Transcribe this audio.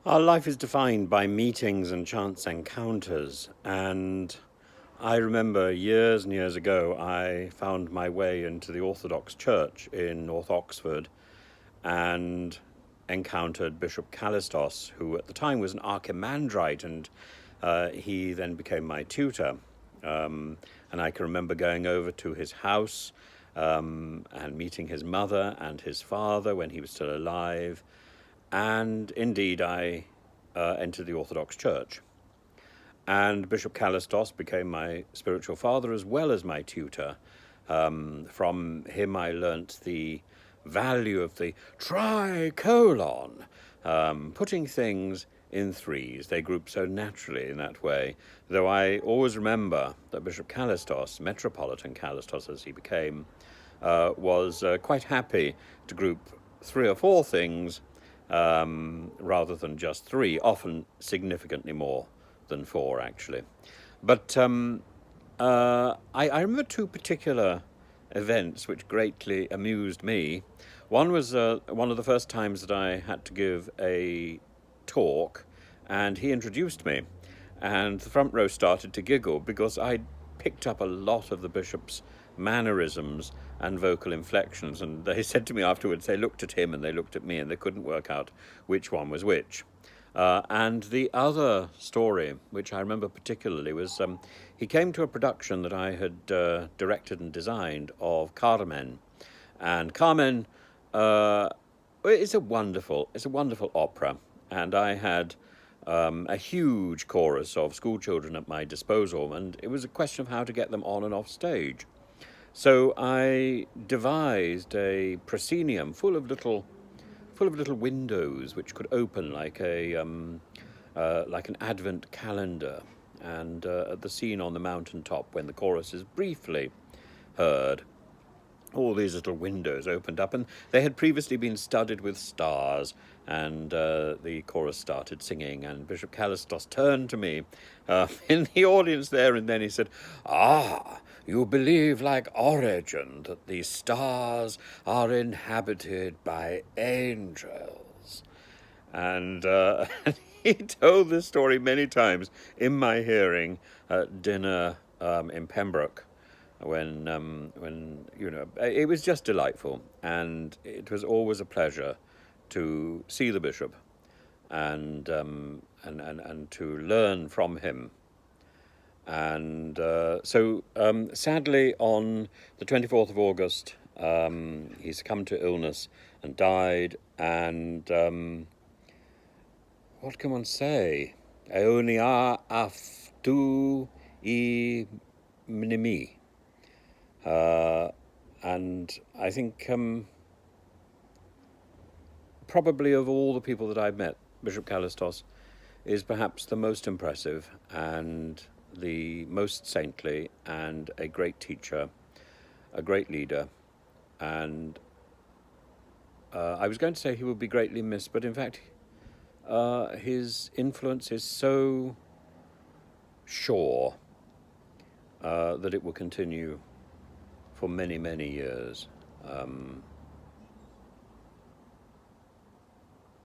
Our life is defined by meetings and chance encounters, and I remember years and years ago I found my way into the Orthodox Church in North Oxford and encountered Bishop Kallistos, who at the time was an archimandrite, and he then became my tutor. And I can remember going over to his house and meeting his mother and his father when he was still alive. And indeed, I entered the Orthodox Church. And Bishop Kallistos became my spiritual father as well as my tutor. From him, I learnt the value of the tricolon, putting things in threes. They group so naturally in that way. Though I always remember that Bishop Kallistos, Metropolitan Kallistos as he became, was quite happy to group three or four things rather than just three, often significantly more than four, actually. But I remember two particular events which greatly amused me. One was one of the first times that I had to give a talk, and he introduced me, and the front row started to giggle because I picked up a lot of the bishop's mannerisms and vocal inflections, and they said to me afterwards they looked at him and they looked at me and they couldn't work out which one was which. And the other story, which I remember particularly, was he came to a production that I had directed and designed of Carmen. And Carmen it's a wonderful opera. And I had a huge chorus of school children at my disposal, and it was a question of how to get them on and off stage. So I devised a proscenium full of little windows which could open like an advent calendar, and at the scene on the mountaintop when the chorus is briefly heard, all these little windows opened up, and they had previously been studded with stars, and the chorus started singing, and Bishop Kallistos turned to me in the audience there, and then he said, "Ah, you believe like Origen that the stars are inhabited by angels." And he told this story many times in my hearing at dinner in Pembroke, when it was just delightful, and it was always a pleasure to see the bishop and to learn from him. And so sadly, on the 24th of August, he succumbed to illness and died. And what can one say? Aeonia aftu I minimi. And I think probably of all the people that I've met, Bishop Kallistos is perhaps the most impressive and the most saintly, and a great teacher, a great leader. And I was going to say he will be greatly missed, but in fact his influence is so sure that it will continue for many, many years.